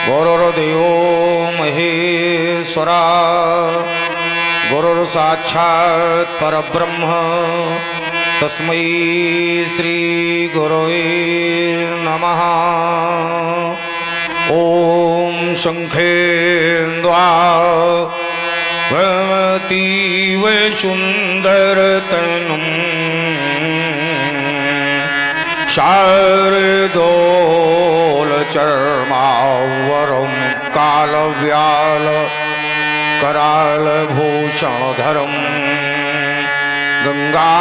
गुरुर्देवो महेश्वरा गुरुर्साक्षात् परब्रह्म तस्मै श्री गुरवे नमः। ओम शंखेन्द्वा वतीव सुंदरतनुं शारदोल चर्मावरं कालव्याल कराल भूषणधरं गंगा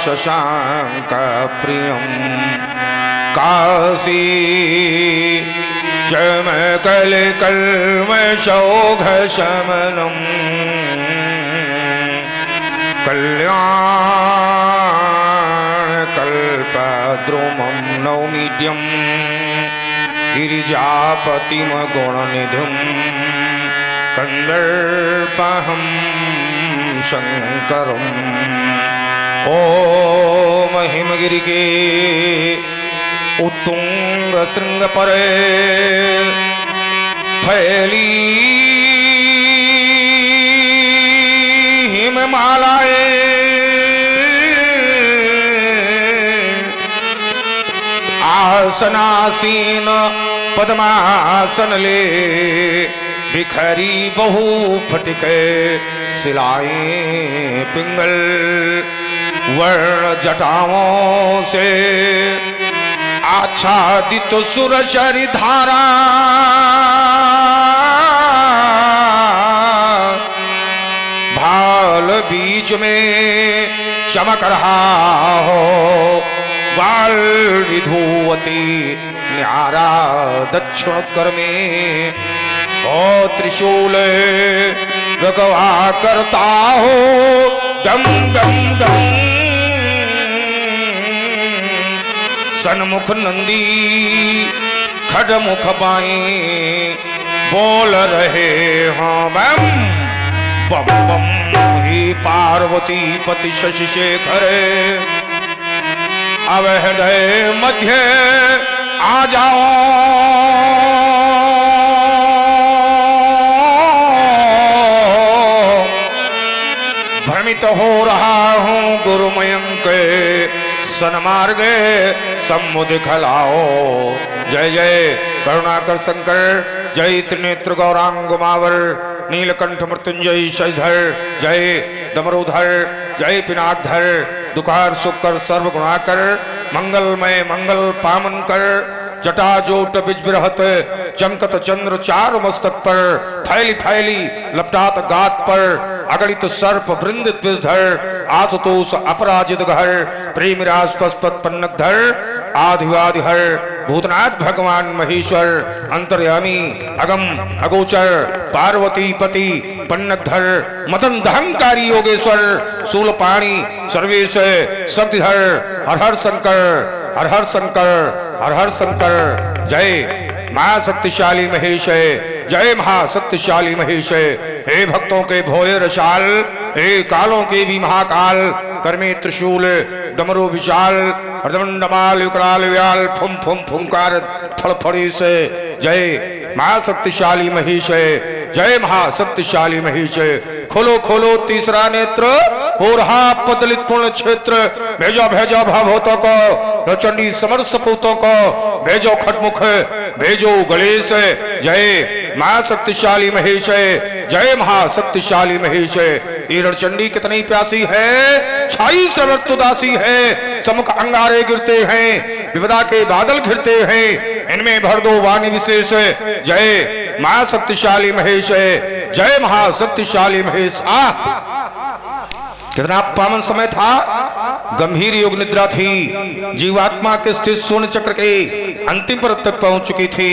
शशांक प्रियं काशी चमकल कल्मषौघ शमनं कल्याण कल्पद्रुमं नौमीड्यं गिरिजापतिम गुणनिधिं कंदर्पहं शंकरम्। ओम हिमगिरि के उत्तुंग श्रृंग परे फैली हिममालाए आसनासीन पद्मासन ले बिखरी बहु फटके सिलाएं पिंगल वर्ण जटाओं से आच्छादित सुरचरी धारा भाल बीच में चमक रहा हो बाल विधुवती न्यारा दक्षिण कर में ओ त्रिशूल रगवा करता हो डम डम डम सन्मुख नंदी खडमुख बाएं बोल रहे हाँ बम बम बम ही पार्वती पति शशि शेखर अब हृदय मध्य आ जाओ भ्रमित हो रहा हूँ गुरुमयंक सन्मार्ग सम्मुद खलाओ। जय जय करुणाकर शंकर जय त्रिनेत्र गौरांग मावर नीलकंठ मृत्युंजय शशधर जय डमरूधर जय पिनाकधर दुखार सुकर सर्व गुणाकर मंगलमय मंगल पामन कर जटाजोट बिजबिरहत चमकत चंद्र चार मस्तक पर फैली फैली लपटात गात पर अगणित सर्प वृंदित विषधर आशुतोष अपराजित घर प्रेमराज पशुपत पन्नकधर आधिवादिहर भूतनाथ भगवान महेश्वर अंतर्यामी अगम अगोचर पार्वती पति पन्नकधर मदन दहंकारी योगेश्वर शूलपाणी सर्वेश शक्तिधर हर हर शंकर हर हर शंकर हर हर शंकर। जय महाशक्तिशाली महेश है जय महाशक्तिशाली महेश है। हे भक्तों के भोले रसाल हे कालों के भी महाकाल कर्मे त्रिशूल डमरू विशाल अर्धमंडमाल विकराल व्याल फुम फुम फुंकार फड़फड़ी से जय महाशक्तिशाली महेश है जय महाशक्तिशाली महेश है। खोलो खोलो तीसरा नेत्र हो रहा पदलित पूर्ण क्षेत्र भेजो भेजो भावोतों को रचंडी समर सपूतों को भेजो खटमुख भेजो गणेश जय महाशक्तिशाली महेश है जय महाशक्तिशाली महेश है। ईरणचंडी कितनी प्यासी है छाई सर्वत उदासी है समुख अंगारे गिरते हैं विपदा के बादल घिरते हैं इनमें भर दो वाणी विशेष जय महाशक्तिशाली महेश है जय महाशक्तिशाली महेश। कितना पावन समय था गंभीर योग निद्रा थी जीवात्मा के स्थित स्वर्ण चक्र के अंतिम पर तक पहुंच चुकी थी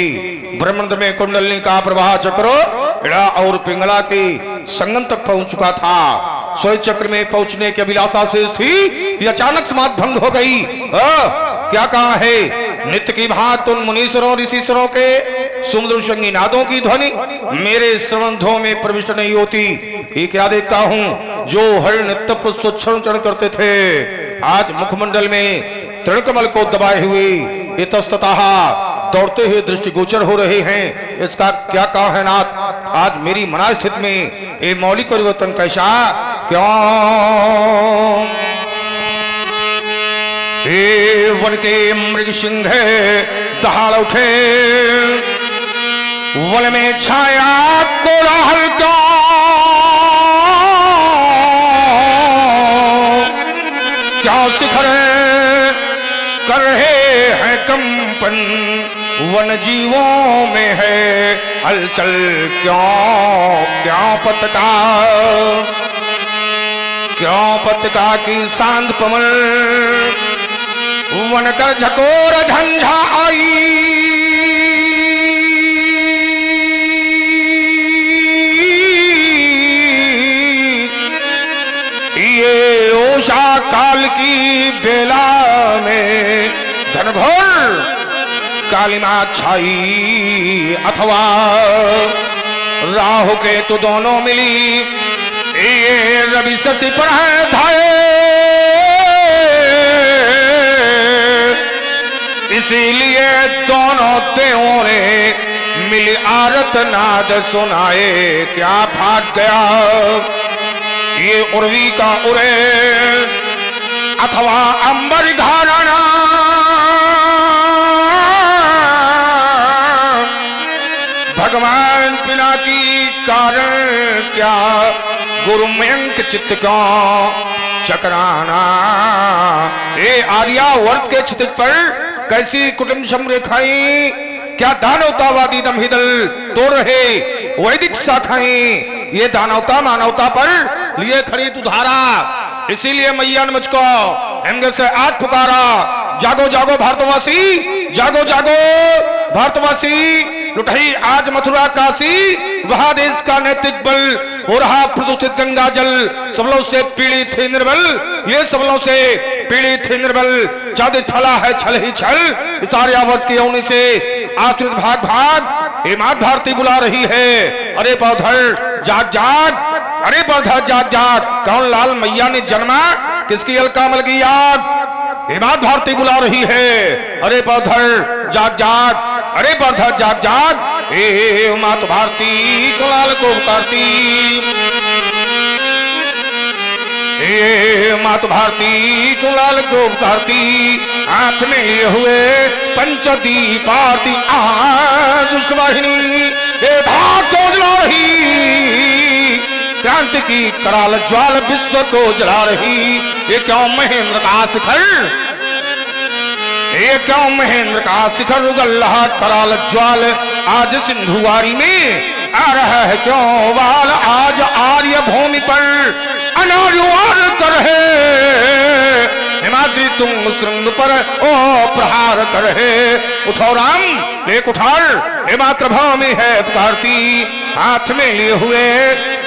ब्रह्मांड में कुंडलिनी का प्रवाह चक्र इड़ा और पिंगला के संगम तक पहुंच चुका था। स्वयं चक्र में पहुंचने की अभिलाषा शेष थी कि अचानक समाधि भंग हो गई। क्या कहा है नित्य की भांति उन मुनीश्वरों ऋषिश्वरों के सुमधुर संगी नादों की ध्वनि मेरे श्रवणध्वों में प्रविष्ट नहीं होती। ये क्या देखता हूँ जो हर नित्य स्वच्छरण करते थे आज मुखमंडल में तृणकमल को दबाए हुए इतस्ततः दौड़ते हुए दृष्टिगोचर हो रहे हैं। इसका क्या कारण है नाथ? आज मेरी मना स्थिति में ये मौलिक परिवर्तन कैसा? क्यों? हे वन के मृग सिंह दहाड़ उठे, वन में छाया कोलाहल का, क्या शिखर कर रहे हैं कंपन, वन जीवों में है हलचल, क्यों पतका की सांद पवन, वन कर झकोर झंझा आई, ये ओषा काल की बेला में घनघोर कालिमा छाई, अथवा राहु के तो दोनों मिली, ये रवि शशि पर है धाये, इसीलिए दोनों देवों ने मिली आरत नाद सुनाए, क्या फाट गया ये उर्वी का उरे, अथवा अंबर घराना, भगवान बिना की कारण क्या, गुरु मयंक चित्त का चकराना। ये आर्यावर्त के चित्त पर कैसी कुटुंब रेखाएं, क्या दानवतावादी दमहिदल तोड़ रहे वैदिक शाखाएं, ये दानवता मानवता पर लिए खड़ी तुधारा। इसीलिए मैया ने मुझको एंगल से आज पुकारा, जागो जागो भारतवासी, जागो जागो भारतवासी, लुटाई आज मथुरा काशी, वहां देश का नैतिक बल हो रहा प्रदूषित गंगा जल, सबलों से पीड़ित थे निर्बल, ये सबलों से पीड़ित थे निर्बल, जादे फला है छल ही छल, इस आर्यावर्त की अवनी से आश्रित भाग भाग, हे मां भारती बुला रही है, अरे पौधर जाग जाग, अरे पौधर जाग जाग, कौन लाल मैया ने जन्मा, किसकी अलका मल की आग, हे मां भारती बुला रही है, अरे पौधर जाग जाग, अरे पौधर जाग जाग, हे मात भारती कुलाल को उतारती, हे मात भारती कुलाल को उतारती, हाथ में लिए हुए पंचदीप आरती, दुष्ट वाहिनी ये भाग को जला रही, क्रांति की कराल ज्वाल विश्व को जला रही, ये क्यों महेंद्र का शिखर, ये क्यों महेंद्र का शिखर उगल रहा कराल ज्वाल, आज सिंधुवारी में आ रहा है क्यों वाल, आज आर्य भूमि पर अनार्यवार कर है, हिमाद्री तुम श्रृंग पर ओ प्रहार कर है, उठो राम लेक उठार, हे मातृभा में है पुकारती, हाथ में लिए हुए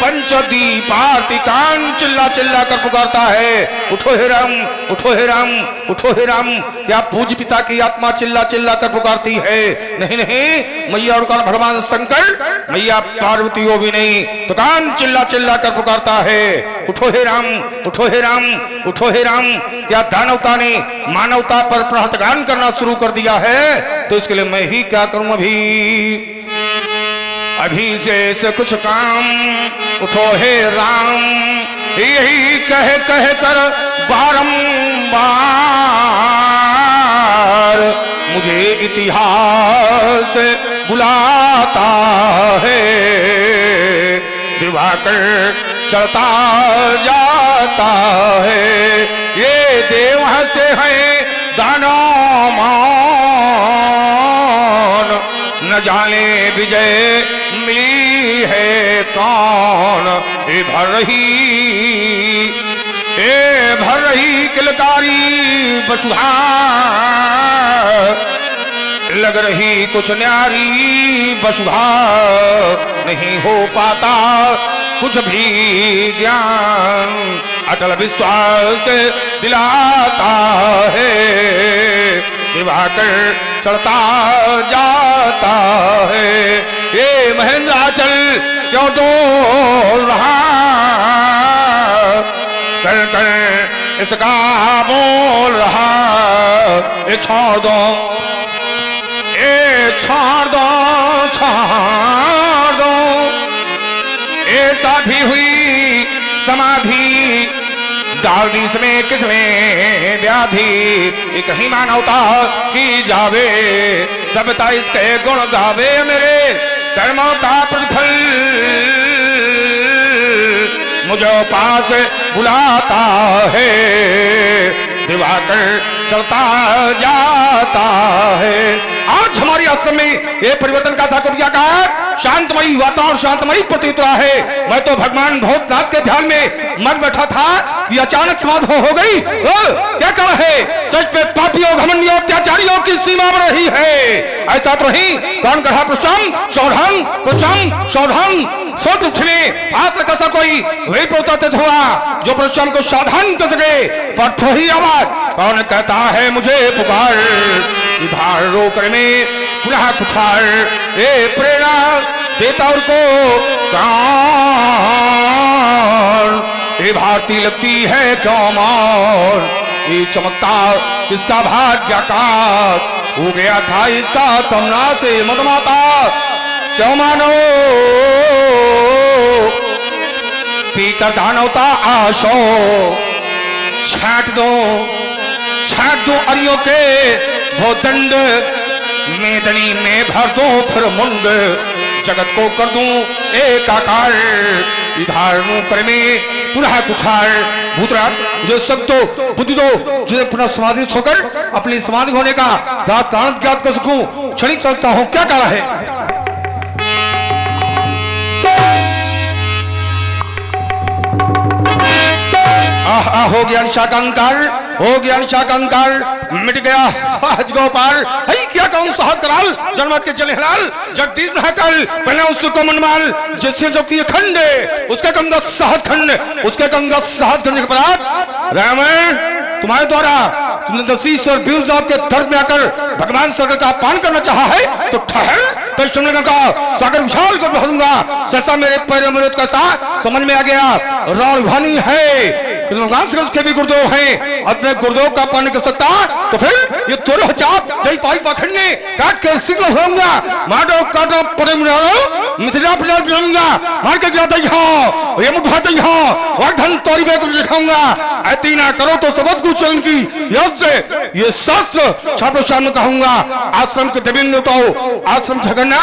पंचदीप आरती, कान चिल्ला चिल्ला कर पुकारता है, उठो हे राम, उठो हे राम, उठो हे राम, क्या पूज्य पिता की आत्मा चिल्ला चिल्ला कर पुकारती है? नहीं नहीं, मैया और कान भगवान शंकर, मैया पार्वती हो भी नहीं, तो कान चिल्ला चिल्ला कर पुकारता है, उठो हे राम, उठो हे राम, उठो हे राम, क्या दानवता ने मानवता पर प्रहतगान करना शुरू कर दिया है? तो इसके लिए मैं ही क्या करूं अभी से कुछ काम, उठो हे राम, यही कह कह कर बारंबार मुझे इतिहास बुलाता है, दिवाकर चलता जाता है, ये देव हंसते हैं दानव मान, न जाने विजय मिली है कौन, ये भर रही किलकारी बसुहा, लग रही कुछ न्यारी बसुहा, नहीं हो पाता कुछ भी ज्ञान, अटल विश्वास दिलाता है, दिवाकर चढ़ता जाता है, ये महेंद्राचल क्यों डोल रहा, कर कर इसका बोल रहा, ये छोड़ दो, ये छोड़ दो, छोड़ दो। ये साधी हुई समाधि डाल दी इसमें किसमें व्याधि, ये कहीं मानवता की जावे, सबता इसके गुण गावे। मेरे कर्मों का प्रतिफल मुझे पास बुलाता है, दिवाकर चलता जाता है। आज हमारे आश्रम में ये परिवर्तन का साकुटिया का शांतमयी वातावरण, शांतमयी प्रतीत रहा है। मैं तो भगवान भूतनाथ के ध्यान में मर बैठा था कि अचानक समाधि हो गई। क्या कारण है? सच पे पापियों, घमंडियों, अत्याचारियों की सीमा बढ़ रही है। ऐसा तो नहीं, कौन कहा प्रशम शोधन, प्रशम शोधन सोच उठने आत्र कैसा कोई वही प्रोत्साहित हुआ जो प्रशम को साधन कर सके। पर वही आवाज कौन कहता है मुझे पुकार, उधार रोकर में पुनः कुठार, ये प्रेरणा देता और को कौन, ये भारती लगती है क्यों मौर, ये चमकता किसका भाग्य का हो गया था इसका तमना से मतमाता, क्यों मानो पीकर दानवता आशो, छाट दो अरियों के वो दंड, मेदनी में भर दो फिर मुंड, जगत को कर दूं एकाकार, इधार मुकर में पुनः कुठार। भूतराज जो सब तो बुद्धि दो, जिसे पुनः समाधि होकर अपनी समाधि होने का दात कारण ज्ञात कर सकूं, क्षणिक सकता हूं। क्या कारण है? हो गया निशा का अंकार, हो गया निशा का अंकार, मिट गया हज गोपाल। क्या कहूं सहज कराल, जन्मत के चले हलाल, जगदीश न कल पहले उसको मनमाल, जिससे जो की खंड उसके गंगा सहज खंड, उसके गंगा सहज खंड के बाद रामायण तुम्हारे द्वारा तुमने 10 और 20 के दर्द में आकर भगवान सागर का पान करना चाहा है तो ठहर, तो सुनने का सागर उछाल कर भरूंगा। ससा मेरे पैर में कैसा समझ में आ गया, रण भानी है उसके भी गुरुदेव हैं, अपने गुरुदेव का पान कर सकता तो फिर ये तोरो चाप जय पाई पाखंडे काट के सिग्नल होऊंगा, मारो काटो पड़े मारो मिथिला प्रजा बनाऊंगा, मार के गिराता हो ये मुठाते हो वर्धन तोरी में कुछ दिखाऊंगा। ऐती ना करो तो सबद कुछ उनकी यश ये शास्त्र छात्रों सामने कहूंगा। आश्रम के देवेंद्र तो आश्रम झगड़ना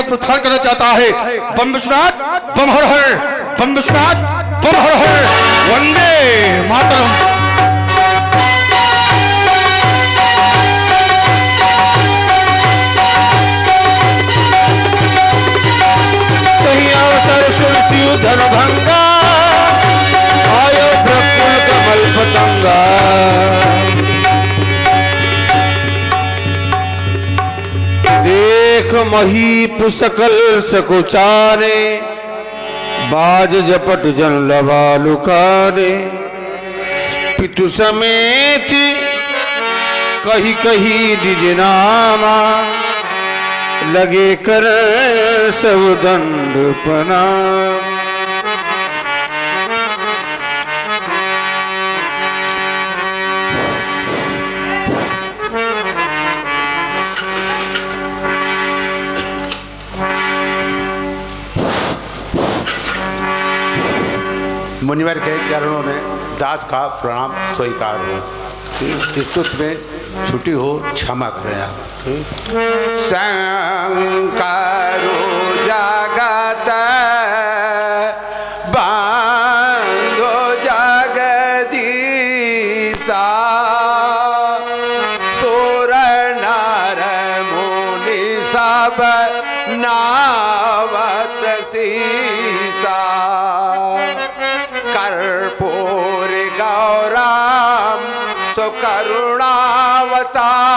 प्रचार करना चाहता है। बम विश्वनाथ बम हर हर, बम विश्वनाथ बम हर हर, वंदे मातरम। धन भंगा आयो प्रफुल्ल कमल पतंगा, देख महीप सकल सकुचारे, बाज जपट जन लवा लुकारे, पितु समेत कही कही निज नामा, लगे कर सब दंड प्रणाम। मुनिवर के चरणों में दास का प्रणाम स्वीकार हो, स्तुत में छुट्टी हो, क्षमा करें आप। शंकरो जगत बांधो जगदीशा, सुर नर मुनि सब नावत सीसा, कर्पूर गौरम सो करुणावता।